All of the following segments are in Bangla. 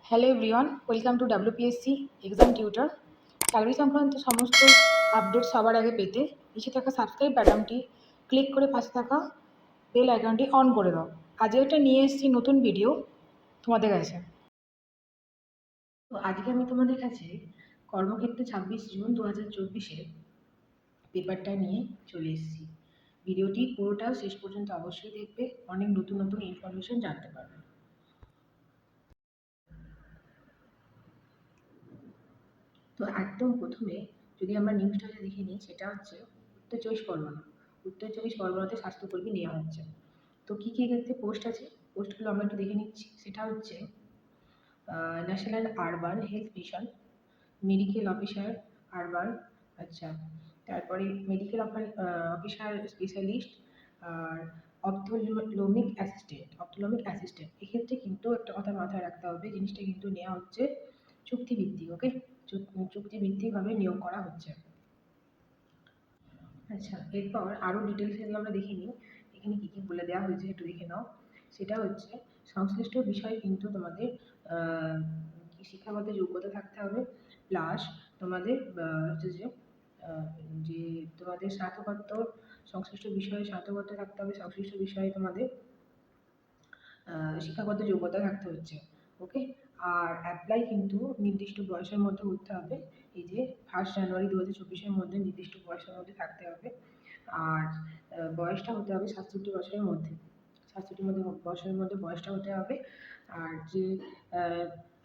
Hello everyone, welcome to WPSC exam tutor. চাকরি সংক্রান্ত সমস্ত আপডেট সবার আগে পেতে নিচে থাকা সাবস্ক্রাইব বাটনটি ক্লিক করে পাশে থাকা বেল আইকনটি অন করে দাও। আজকে একটা নিয়ে এসেছি নতুন ভিডিও তোমাদের কাছে। তো আজকে আমি তোমাদের কাছে কর্মক্ষেত্রে 26 জুন 2024 পেপারটা নিয়ে চলে এসেছি। ভিডিওটি পুরোটা শেষ পর্যন্ত অবশ্যই দেখবে, অনেক নতুন নতুন ইনফরমেশন জানতে পারবে। তো একদম প্রথমে যদি আমরা নিউজটা দেখে নিই, সেটা হচ্ছে উত্তর চব্বিশ পরগনা। উত্তর চব্বিশ পরগনাতে স্বাস্থ্যকর্মী নেওয়া হচ্ছে। তো কী কী ক্ষেত্রে পোস্ট আছে, পোস্টগুলো আমরা একটু দেখে নিচ্ছি। সেটা হচ্ছে national urban health mission, medical officer urban, আচ্ছা, তারপরে মেডিকেল অফিসার স্পেশালিস্ট, আর অপথলমিক অ্যাসিস্ট্যান্ট। এক্ষেত্রে কিন্তু একটা কথা মাথায় রাখতে হবে, জিনিসটা কিন্তু নেওয়া হচ্ছে চুক্তিভিত্তিক। ওকে, চুক্তিভিত্তিকভাবে নিয়োগ করা হচ্ছে। আচ্ছা, এরপর আরও ডিটেলস এগুলো আমরা দেখে নিই। এখানে কী কী বলে দেওয়া হয়েছে একটু দেখে নাও। সেটা হচ্ছে সংশ্লিষ্ট বিষয়ে কিন্তু তোমাদের শিক্ষাগত যোগ্যতা থাকতে হবে, প্লাস তোমাদের হচ্ছে আহ, যে তোমাদের স্নাতকোত্তর সংশ্লিষ্ট বিষয়ে স্নাতকোত্তর থাকতে হবে, সংশ্লিষ্ট বিষয়ে তোমাদের শিক্ষাগত যোগ্যতা থাকতে হচ্ছে। ওকে, আর অ্যাপ্লাই কিন্তু নির্দিষ্ট বয়সের মধ্যে করতে হবে। এই যে 1 জানুয়ারি 2024 মধ্যে নির্দিষ্ট বয়সের মধ্যে থাকতে হবে। আর বয়সটা হতে হবে 67 বছরের মধ্যে, 67 বছরের মধ্যে বয়সটা হতে হবে। আর যে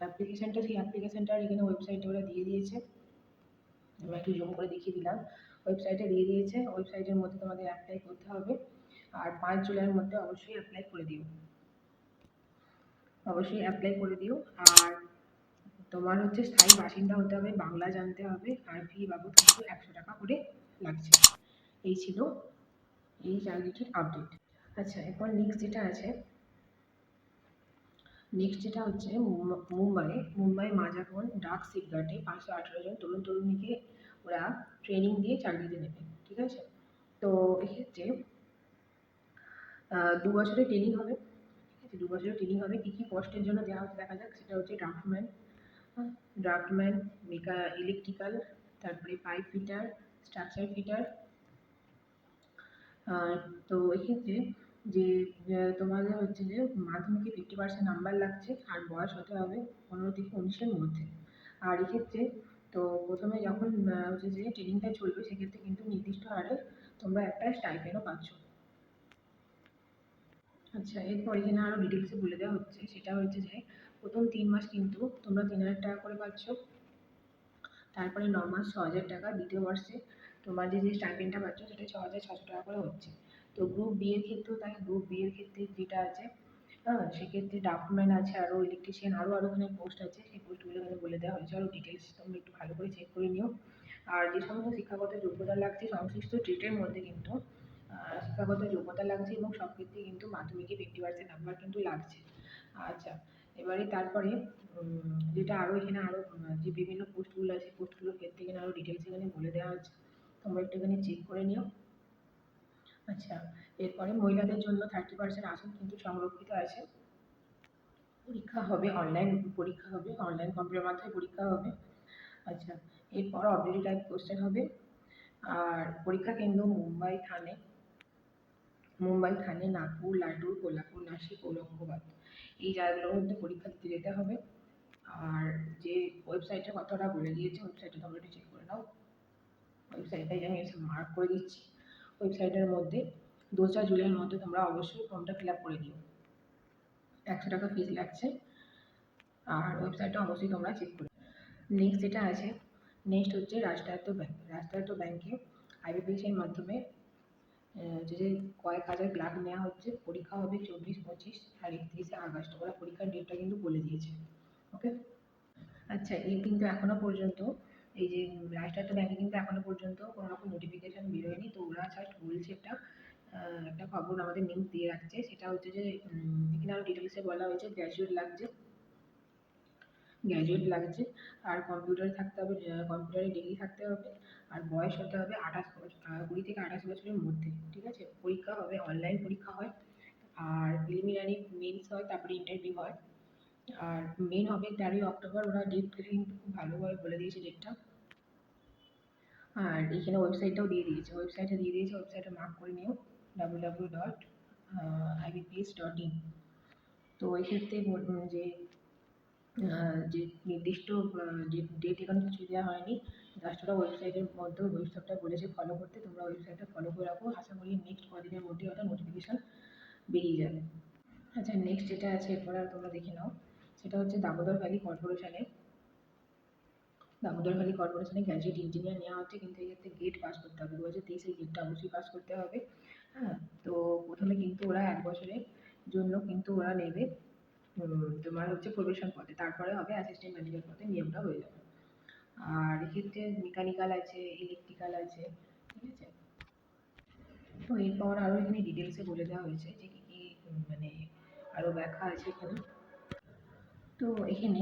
অ্যাপ্লিকেশানটা, সেই অ্যাপ্লিকেশানটার এখানে ওয়েবসাইটে ওরা দিয়ে দিয়েছে। আমি একটু জুম করে দেখিয়ে দিলাম। ওয়েবসাইটে দিয়ে দিয়েছে, ওয়েবসাইটের মধ্যে তোমাদের অ্যাপ্লাই করতে হবে। আর 5 জুলাইয়ের মধ্যে অবশ্যই অ্যাপ্লাই করে দিও, অবশ্যই অ্যাপ্লাই করে দিও। আর তোমার হচ্ছে স্থায়ী বাসিন্দা হতে হবে, বাংলা জানতে হবে, আর ফি বাবদ কিন্তু 100 টাকা করে লাগছে। এই ছিল এই চাকরিটির আপডেট। আচ্ছা, এরপর নেক্সট যেটা হচ্ছে মুম্বাই মাজাগন ডাক শিপইয়ার্ডে 518 জন তরুণ তরুণীকে ওরা ট্রেনিং দিয়ে চাকরিতে নেবে। ঠিক আছে, তো এক্ষেত্রে 2 বছরের ট্রেনিং হবে। ঠিক আছে, 2 বছরের ট্রেনিং হবে। কী কী পোস্টের জন্য দেওয়া হচ্ছে দেখা যাক। সেটা হচ্ছে ড্রাফটম্যান, ইলেকট্রিক্যাল, তারপরে পাইপ ফিটার, স্ট্রাকচার ফিটার। তো এক্ষেত্রে যে তোমাদের হচ্ছে যে মাধ্যমিকে 50% নাম্বার লাগছে, আর বয়স হতে হবে 15 থেকে 19-এর মধ্যে। আর এক্ষেত্রে তো প্রথমে যখন হচ্ছে যে ট্রেনিংটা চলবে, সেক্ষেত্রে কিন্তু নির্দিষ্ট হারে তোমরা একটা স্টাইপেন্ডও পাচ্ছ। আচ্ছা, এরপর এখানে আরও ডিটেলসে বলে দেওয়া হচ্ছে। সেটা হচ্ছে যে প্রথম 3 মাস কিন্তু তোমরা 3000 টাকা করে পাচ্ছ, তারপরে 9 মাস 6000 টাকা, দ্বিতীয় বর্ষে তোমার যে স্টাইপেন্ডটা পাচ্ছ সেটা 6600 টাকা করে হচ্ছে। তো গ্রুপ বি এর ক্ষেত্রেও তাই, গ্রুপ বি এর ক্ষেত্রে যেটা আছে, হ্যাঁ, সেক্ষেত্রে ড্রাফটম্যান আছে, আরও ইলেকট্রিশিয়ান, আরও এখানে পোস্ট আছে। সেই পোস্টগুলো এখানে বলে দেওয়া হয়েছে, আরও ডিটেলস তোমরা একটু ভালো করে চেক করে নিও। আর যে সমস্ত শিক্ষাগত যোগ্যতা লাগছে সংশ্লিষ্ট ট্রেডের মধ্যে কিন্তু শিক্ষাগত যোগ্যতা লাগছে, এবং সব ক্ষেত্রে কিন্তু মাধ্যমিকে 50% নাম্বার কিন্তু লাগছে। আচ্ছা, এবারে তারপরে যেটা আরও এখানে আরও যে বিভিন্ন পোস্টগুলো আছে, পোস্টগুলোর ক্ষেত্রে এখানে আরও ডিটেলস এখানে বলে দেওয়া আছে, তোমরা একটু এখানে চেক করে নিও। আচ্ছা, এরপরে মহিলাদের জন্য 30% আসন কিন্তু সংরক্ষিত আছে। পরীক্ষা হবে অনলাইন, অনলাইন কম্পিউটার মাধ্যমে পরীক্ষা হবে। আচ্ছা, এরপর অবজেক্টিভ টাইপ কোশ্চেন হবে। আর পরীক্ষা কেন্দ্র মুম্বাই, থানে, নাগপুর, লাটুর, কোল্হাপুর, নাসিক, ঔরঙ্গাবাদ, এই জায়গাগুলোর মধ্যে পরীক্ষা দিতে যেতে হবে। আর যে ওয়েবসাইটের কথাটা বলে দিয়েছে, ওয়েবসাইটটা তোমরা একটু চেক করে নাও। ওয়েবসাইটটাই আমি মার্ক করে দিচ্ছি। ওয়েবসাইটের মধ্যে 2 জুলাইয়ের মধ্যে তোমরা অবশ্যই ফর্মটা ফিল আপ করে দিও। 100 টাকা ফিস লাগছে, আর ওয়েবসাইটটা অবশ্যই তোমরা চেক করে। নেক্সট যেটা আছে, নেক্সট হচ্ছে রাষ্ট্রায়ত্ত ব্যাংকে IBPS-এর মাধ্যমে যে কয়েক হাজার ক্লার্ক নেওয়া হচ্ছে। পরীক্ষা হবে 24, 25 আর 31শে আগস্ট। ওরা পরীক্ষার ডেটটা কিন্তু বলে দিয়েছে। ওকে, আচ্ছা, এর কিন্তু এখনো পর্যন্ত এই যে রাষ্ট্রায়ত্ত ব্যাংকে কিন্তু এখনো পর্যন্ত কোনো রকম নোটিফিকেশন বেরোয়নি। তো ওরা জাস্ট বলছে একটা খবর আমাদের নিউজ দিয়ে রাখছে। সেটা হচ্ছে যে এখানে আরও ডিটেলসে বলা হয়েছে গ্র্যাজুয়েট লাগছে, আর কম্পিউটারে থাকতে হবে, কম্পিউটারে ডিগ্রি থাকতে হবে, আর বয়স হতে হবে 20 থেকে 28 বছরের মধ্যে। ঠিক আছে, পরীক্ষা হবে, অনলাইন পরীক্ষা হয়, আর প্রিলিমিনারি মেন্স হয়, তারপরে ইন্টারভিউ হয়। আর মেন হবে 13ই অক্টোবর, ওরা ডেট কিন্তু খুব ভালোভাবে বলে দিয়েছে ডেটটা। আর এখানে ওয়েবসাইটটাও দিয়ে দিয়েছে, ওয়েবসাইটটা মার্ক করে নিও, www.ibps.in। তো এক্ষেত্রে যে যে নির্দিষ্ট যে ডেট এখানে কিছু দেওয়া হয়নি, জাস্ট ওরা ওয়েবসাইটের মধ্যে ওয়েবসাইটটা বলেছে ফলো করতে, তোমরা ওয়েবসাইটটা ফলো করে রাখো, আশা করি নেক্সট কদিনের মধ্যে ওটা নোটিফিকেশান বেরিয়ে যাবে। আচ্ছা, নেক্সট যেটা আছে এরপরে আর তোমরা দেখে নাও, সেটা হচ্ছে দামোদর ভ্যালি কর্পোরেশনে গ্র্যাজুয়েট ইঞ্জিনিয়ার নেওয়া হচ্ছে, কিন্তু এক্ষেত্রে গেট পাস করতে হবে, 2023-এর গেটটা অবশ্যই পাস করতে হবে। হ্যাঁ, তো প্রথমে কিন্তু ওরা 1 বছরের জন্য কিন্তু ওরা নেবে তোমার হচ্ছে প্রবেশন পদে, তারপরে হবে অ্যাসিস্ট্যান্ট ম্যানেজার পদে নিয়োগটা হয়ে যাবে। আর এক্ষেত্রে মেকানিক্যাল আছে, ইলেকট্রিক্যাল আছে, ঠিক আছে। তো এরপর আরও এখানে ডিটেলসে বলে দেওয়া হয়েছে যে কী কী মানে আরও ব্যাখ্যা আছে এখানে। তো এখানে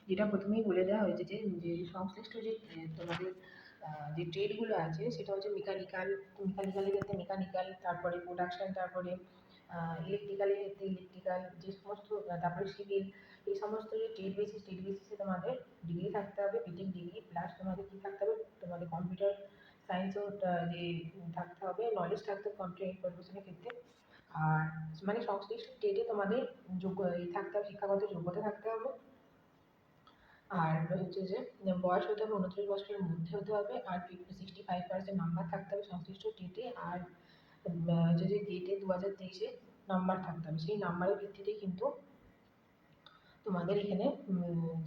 যেটা প্রথমেই বলে দেওয়া হয়েছে যে যে সংশ্লিষ্ট যে তোমাদের যে ট্রেডগুলো আছে সেটা হচ্ছে মেকানিক্যালের ক্ষেত্রে মেকানিক্যাল, তারপরে প্রোডাকশন, তারপরে ইলেকট্রিক্যালের ক্ষেত্রে ইলেকট্রিক্যাল, যে সমস্ত তারপরে সিভিল, এই সমস্ত যে ট্রেড বেসিসে তোমাদের ডিগ্রি থাকতে হবে, বিটেক ডিগ্রি প্লাস তোমাদের কী থাকতে হবে, তোমাদের কম্পিউটার সায়েন্সও যে থাকতে হবে, নলেজ থাকতে হবে কম্পিউটার ইনফরমেশনের ক্ষেত্রে। আর মানে সংশ্লিষ্ট ট্রেডে তোমাদের থাকতে হবে, শিক্ষাগত যোগ্যতা থাকতে হবে। আর হচ্ছে যে বয়স হতে হবে 29 বছরের মধ্যে হতে হবে, আর 65% নাম্বার থাকতে হবে সংশ্লিষ্ট টেটে। আর হচ্ছে যে গেটে 2023-এ নাম্বার থাকতে হবে, সেই নাম্বারের ভিত্তিতে কিন্তু তোমাদের এখানে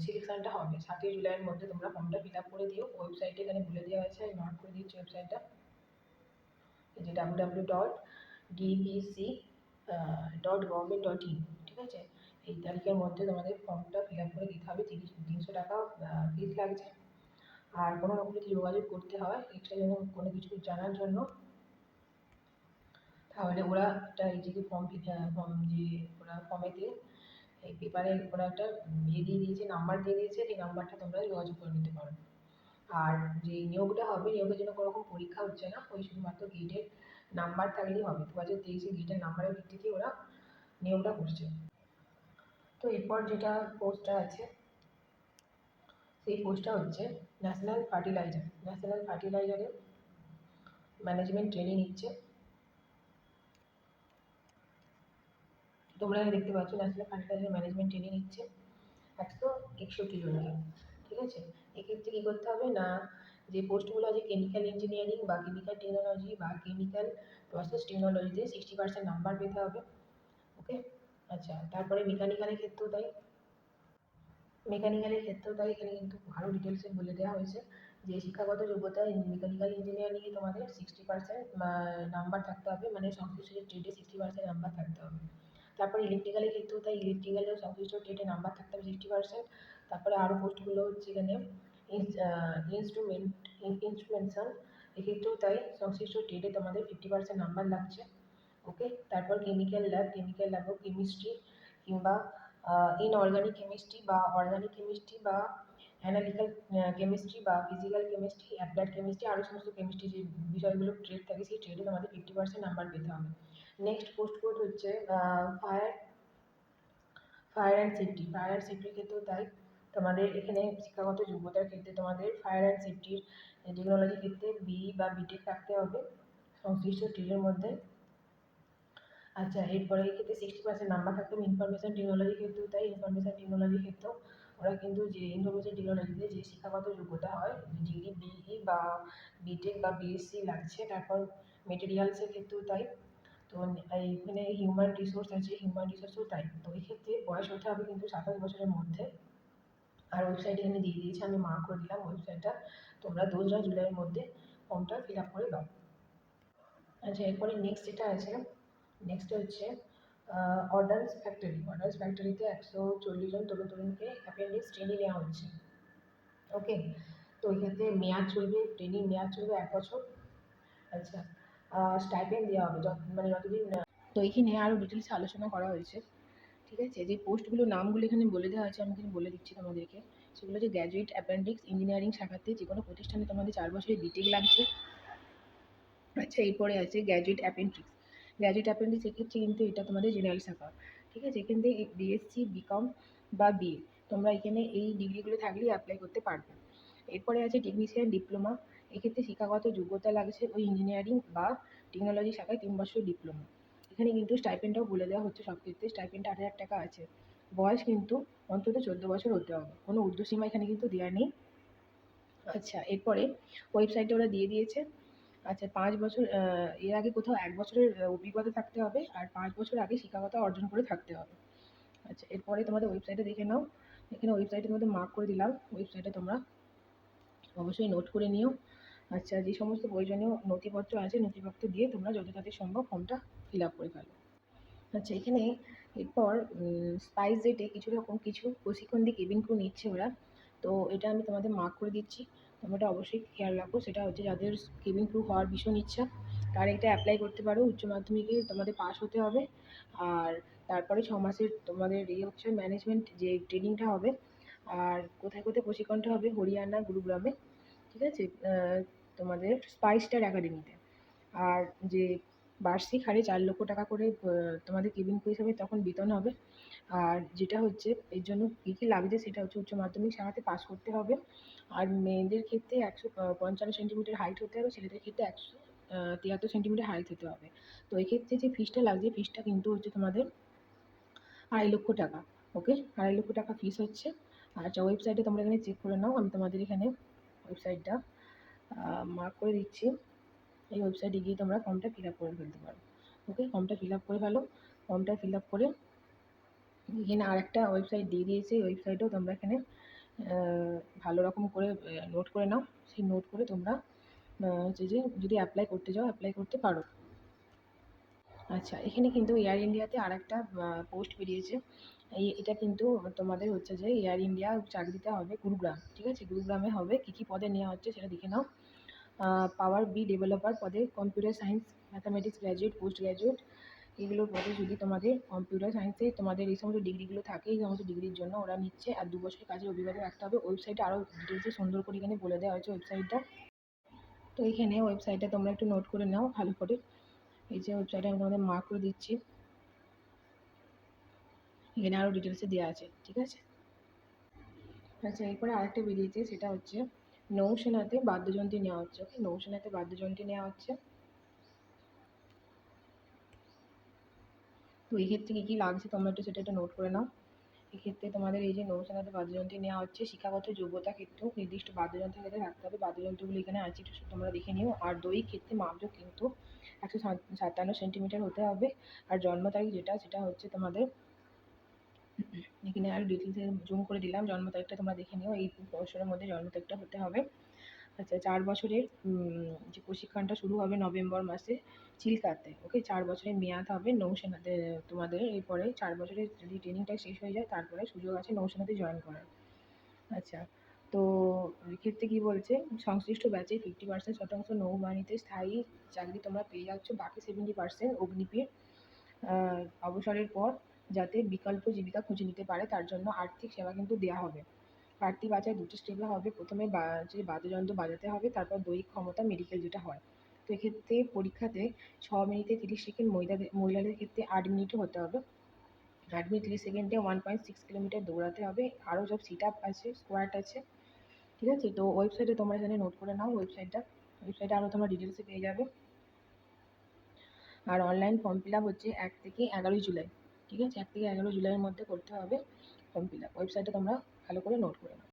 সিলেকশনটা হবে। 7ই জুলাইয়ের মধ্যে তোমরা ফর্মটা ফিল আপ করে দিও, ওয়েবসাইটে এখানে বলে দেওয়া আছে, আমি মার্ক করে দিচ্ছি ওয়েবসাইটটা, এই যে www.dbc.government.in, ঠিক আছে। এই তারিখের মধ্যে তোমাদের ফর্মটা ফিল আপ করে দিতে হবে, 300 টাকা ফিস লাগছে। আর কোনো রকম যদি যোগাযোগ করতে হয় এক্সট্রা যেন কোনো কিছু জানার জন্য, তাহলে ওরা একটা এই যে ফর্ম যে ওরা ফর্মেতে এই পেপারে ওরা একটা দিয়ে দিয়েছে, নাম্বার দিয়ে দিয়েছে, এই নাম্বারটা তোমরা যোগাযোগ করে নিতে পারো। আর যে নিয়োগটা হবে, নিয়োগের জন্য কোনো রকম পরীক্ষা হচ্ছে না, ওই শুধুমাত্র গেটের নাম্বার থাকলেই হবে, 2023-এ গেটের নাম্বারের ভিত্তিতে ওরা নিয়োগটা করছে। তো এরপর যেটা পোস্টটা আছে, সেই পোস্টটা হচ্ছে ন্যাশনাল ফার্টিলাইজারে ম্যানেজমেন্ট ট্রেনিং নিচ্ছে। তোমরা দেখতে পাচ্ছ ন্যাশনাল ফার্টিলাইজার ম্যানেজমেন্ট ট্রেনিং নিচ্ছে 161 জনকে, ঠিক আছে। এক্ষেত্রে কী করতে হবে না, যে পোস্টগুলো আছে কেমিক্যাল ইঞ্জিনিয়ারিং বা কেমিক্যাল টেকনোলজি বা কেমিক্যাল প্রসেস টেকনোলজিতে 60% নাম্বার পেতে হবে, ওকে। আচ্ছা, তারপরে মেকানিক্যালের ক্ষেত্রেও তাই এখানে কিন্তু আরও ডিটেলসে বলে দেওয়া হয়েছে যে শিক্ষাগত যোগ্যতায় মেকানিক্যাল ইঞ্জিনিয়ারিংয়ে তোমাদের 60% নাম্বার থাকতে হবে, মানে সংশ্লিষ্ট ট্রেডে 60% নাম্বার থাকতে হবে। তারপরে ইলেকট্রিক্যালের ক্ষেত্রেও তাই, ইলেকট্রিক্যালেও সংশ্লিষ্ট ট্রেডে নাম্বার থাকতে হবে 60%। তারপরে আরও পোস্টগুলো হচ্ছে এখানে ইনস্ট্রুমেন্টেশন, এক্ষেত্রেও তাই, সংশ্লিষ্ট ট্রেডে তোমাদের 50% নাম্বার লাগছে, ওকে। তারপর কেমিক্যাল ল্যাবও কেমিস্ট্রি কিংবা ইনঅর্গানিক কেমিস্ট্রি বা অর্গানিক কেমিস্ট্রি বা অ্যানালিটিক্যাল কেমিস্ট্রি বা ফিজিক্যাল কেমিস্ট্রি, অ্যাপ্লাইড কেমিস্ট্রি, আরও সমস্ত কেমিস্ট্রি যে বিষয়গুলো ট্রেড থাকে, সেই ট্রেডে তোমাদের 50% নাম্বার পেতে হবে। নেক্সট পোস্ট কোড হচ্ছে ফায়ার অ্যান্ড সেফটির ক্ষেত্রেও তাই, তোমাদের এখানে শিক্ষাগত যোগ্যতার ক্ষেত্রে তোমাদের ফায়ার অ্যান্ড সেফটির টেকনোলজির ক্ষেত্রে বিই বা বিটেক থাকতে হবে সংশ্লিষ্ট ট্রেডের মধ্যে। আচ্ছা, এরপরে এক্ষেত্রে 60% নাম্বার থাকতে হবে। ইনফরমেশন টেকনোলজির ক্ষেত্রেও তাই, ইনফরমেশন টেকনোলজির ক্ষেত্রেও ওরা কিন্তু যে ইনফরমেশন টেকনোলজিতে যে শিক্ষাগত যোগ্যতা হয়, ডিগ্রি বিই বা বিটেক বা বিএসসি লাগছে। তারপর মেটেরিয়ালসের ক্ষেত্রেও তাই। তো এইখানে হিউম্যান রিসোর্স আছে, হিউম্যান রিসোর্সও তাই। তো এক্ষেত্রে বয়স হতে হবে কিন্তু 27 বছরের মধ্যে। আর ওয়েবসাইট এখানে দিয়ে দিয়েছে, আমি মার্ক করে দিলাম ওয়েবসাইটটা, তোমরা 2রা জুলাইয়ের মধ্যে ফর্মটা ফিল আপ করে দাও। আচ্ছা, এরপরে নেক্সট যেটা আছে, নেক্সট হচ্ছে অর্ডান্স ফ্যাক্টরিতে 140 জন তরুণ তরুণীকে অ্যাপেন্ডিক্স ট্রেনিং নেওয়া হচ্ছে, ওকে। তো এক্ষেত্রে ট্রেনিং মেয়াদ চলবে 1 বছর। আচ্ছা, স্টাইপেন্ড দেওয়া হবে মানে যতদিন। তো এইখানে আরও ডিটেলসে আলোচনা করা হয়েছে, ঠিক আছে। যে পোস্টগুলোর নামগুলো এখানে বলে দেওয়া আছে, আমি এখানে বলে দিচ্ছি তোমাদেরকে। সেগুলো হচ্ছে গ্র্যাজুয়েট অ্যাপেন্ডিক্স ইঞ্জিনিয়ারিং শাখাতে যে কোনো প্রতিষ্ঠানে তোমাদের 4 বছরের বিটেক লাগছে। আচ্ছা, এরপরে আছে গ্র্যাজুয়েট অ্যাপেন্ডিক্স এক্ষেত্রে কিন্তু এটা তোমাদের জেনারেল শাখা, ঠিক আছে। এখান থেকে বিএসসি বিকম বা বিএ, তোমরা এখানে এই ডিগ্রিগুলো থাকলেই অ্যাপ্লাই করতে পারবে। এরপরে আছে টেকনিশিয়ান ডিপ্লোমা। এক্ষেত্রে শিক্ষাগত যোগ্যতা লাগছে ওই ইঞ্জিনিয়ারিং বা টেকনোলজি শাখায় 3 বছর ডিপ্লোমা। এখানে কিন্তু স্টাইপেন্ডটাও বলে দেওয়া হচ্ছে, সব ক্ষেত্রে স্টাইপেন্ডটা 8,000 টাকা আছে। বয়স কিন্তু অন্তত 14 বছর হতে হবে, কোনো ঊর্ধ্বসীমা এখানে কিন্তু দেওয়া নেই। আচ্ছা, এরপরে ওয়েবসাইটে ওরা দিয়ে দিয়েছে। আচ্ছা, 5 বছর এর আগে কোথাও 1 বছরের অভিজ্ঞতা থাকতে হবে, আর 5 বছর আগে শিক্ষকতা অর্জন করে থাকতে হবে। আচ্ছা, এরপরে তোমাদের ওয়েবসাইটে দেখে নাও। এখানে ওয়েবসাইটের মধ্যে মার্ক করে দিলাম, ওয়েবসাইটে তোমরা অবশ্যই নোট করে নিও। আচ্ছা, যে সমস্ত প্রয়োজনীয় নথিপত্র আছে নথিপত্র দিয়ে তোমরা যত তাড়াতাড়ি সম্ভব ফর্মটা ফিল আপ করে ফেলো। আচ্ছা, এখানে এরপর স্পাইস জেটে কিছু প্রশিক্ষণ দিয়ে কেবিন ক্রু নিচ্ছে ওরা। তো এটা আমি তোমাদের মার্ক করে দিচ্ছি, তোমরা এটা অবশ্যই খেয়াল রাখো। সেটা হচ্ছে যাদের কেবিন ক্রু হওয়ার ভীষণ ইচ্ছা তারা এটা অ্যাপ্লাই করতে পারো। উচ্চ মাধ্যমিকে তোমাদের পাস হতে হবে, আর তারপরে 6 মাসের তোমাদের হচ্ছে ম্যানেজমেন্ট যে ট্রেনিংটা হবে। আর কোথায় কোথায় প্রশিক্ষণটা হবে? হরিয়ানা, গুরুগ্রামে, ঠিক আছে? তোমাদের স্পাইসটার একাডেমিতে। আর যে বার্ষিক হারে 4 লক্ষ টাকা করে তোমাদের কেবিন ক্রু হিসাবে তখন বেতন হবে। আর যেটা হচ্ছে এর জন্য কী কী লাগছে সেটা হচ্ছে উচ্চ মাধ্যমিক শাখাতে পাস করতে হবে। আর মেয়েদের ক্ষেত্রে 155 সেন্টিমিটার হাইট হতে হবে, ছেলেদের ক্ষেত্রে 173 সেন্টিমিটার হাইট হতে হবে। তো এক্ষেত্রে যে ফিসটা লাগছে, ফিসটা কিন্তু হচ্ছে তোমাদের 2.5 লক্ষ টাকা। ওকে, 2.5 লক্ষ টাকা ফিস হচ্ছে। আচ্ছা, ওয়েবসাইটে তোমরা এখানে চেক করে নাও, আমি তোমাদের এখানে ওয়েবসাইটটা মার্ক করে দিচ্ছি। এই ওয়েবসাইটে গিয়ে তোমরা ফর্মটা ফিল আপ করে ফেলতে পারো। ওকে, ফর্মটা ফিল আপ করে ফেলো। ফর্মটা ফিল আপ করে এখানে আর একটা ওয়েবসাইট দিয়ে দিয়েছে, ওয়েবসাইটেও তোমরা এখানে ভালো রকম করে নোট করে নাও। সেই নোট করে তোমরা হচ্ছে যে যদি অ্যাপ্লাই করতে চাও অ্যাপ্লাই করতে পারো। আচ্ছা, এখানে কিন্তু এয়ার ইন্ডিয়াতে আর একটা পোস্ট বেরিয়েছে। এটা কিন্তু তোমাদের হচ্ছে যে এয়ার ইন্ডিয়া চাকরিটা হবে গুরুগ্রাম, ঠিক আছে? গুরুগ্রামে হবে। কী কী পদে নেওয়া হচ্ছে সেটা দেখে নাও। পাওয়ার বি ডেভেলপার পদে computer science, mathematics graduate, post graduate, এগুলোর পদে যদি তোমাদের কম্পিউটার সায়েন্সে তোমাদের এই সমস্ত ডিগ্রিগুলো থাকে, এই সমস্ত ডিগ্রির জন্য ওরা নিচ্ছে। আর 2 বছরের কাজের অভিজ্ঞতা রাখতে হবে। ওয়েবসাইটে আরও ডিটেলসে সুন্দর করে এখানে বলে দেওয়া হয়েছে ওয়েবসাইটটা। তো এখানে ওয়েবসাইটটা তোমরা একটু নোট করে নাও ভালো করে। এই যে ওয়েবসাইটে আমি তোমাদের মার্ক করে দিচ্ছি, এখানে আরও ডিটেলসে দেওয়া আছে, ঠিক আছে? আচ্ছা, এরপরে আরেকটা বেরিয়েছে, সেটা হচ্ছে নৌসেনাতে বাদ্যযন্ত্রী নেওয়া হচ্ছে। ওকে, নৌসেনাতে বাদ্যযন্ত্রী নেওয়া হচ্ছে। তো এই ক্ষেত্রে কী কী লাগছে তোমরা সেটা একটু নোট করে নাও। এক্ষেত্রে তোমাদের এই যে নৌসেনাতে বাদ্যযন্ত্রী নেওয়া হচ্ছে, শিক্ষাগত যোগ্যতা ক্ষেত্রেও নির্দিষ্ট বাদ্যযন্ত্রের ক্ষেত্রে রাখতে হবে। বাদ্যযন্ত্রগুলো এখানে আছে, একটু তোমরা দেখে নিও। আর দৈহিক ক্ষেত্রে মাপজোক কিন্তু 157 সেন্টিমিটার হতে হবে। আর জন্ম তারিখ সেটা হচ্ছে তোমাদের এখানে আর ডিটেলসে জুম করে দিলাম। জন্ম তারিখটা তোমরা দেখে নিও, এই বছরের মধ্যে জন্ম তারিখটা হতে হবে। আচ্ছা, 4 বছরের যে প্রশিক্ষণটা শুরু হবে নভেম্বর মাসে চিল্কাতে। ওকে, 4 বছরের মেয়াদ হবে নৌসেনাতে তোমাদের। এরপরে 4 বছরের যদি ট্রেনিংটা শেষ হয়ে যায় তারপরে সুযোগ আছে নৌসেনাতে জয়েন করার। আচ্ছা, তো এক্ষেত্রে কী বলছে, সংশ্লিষ্ট ব্যাচে 50% নৌবাহিনীতে স্থায়ী চাকরি তোমরা পেয়ে যাচ্ছ, বাকি 70% অগ্নিবীর অবসরের পর যাতে বিকল্প জীবিকা খুঁজে নিতে পারে তার জন্য আর্থিক সেবা কিন্তু দেওয়া হবে। প্রার্থী বাছাই 2টি স্টেপে হবে। প্রথমে যে বাদ্যযন্ত্র বাজাতে হবে, তারপর দৈহিক ক্ষমতা মেডিকেল যেটা হয়। তো এক্ষেত্রে পরীক্ষাতে 6 মিনিটে 30 সেকেন্ড, মহিলাদের ক্ষেত্রে 8 মিনিটও হতে হবে। 8 মিনিট 30 সেকেন্ডে 1.6 কিলোমিটার দৌড়াতে হবে। আরও সব সিট আপ আছে, স্কোয়াট আছে, ঠিক আছে? তো ওয়েবসাইটে তোমরা এখানে নোট করে নাও, ওয়েবসাইটে আরও তোমরা ডিটেলসে পেয়ে যাবে। আর অনলাইন ফর্ম ফিল আপ হচ্ছে 1 থেকে 11 জুলাই, ঠিক আছে? 1 থেকে 11 জুলাইয়ের মধ্যে করতে হবে ফর্ম ফিল আপ। ওয়েবসাইটে তোমরা ভালো করে নোট করে নাও।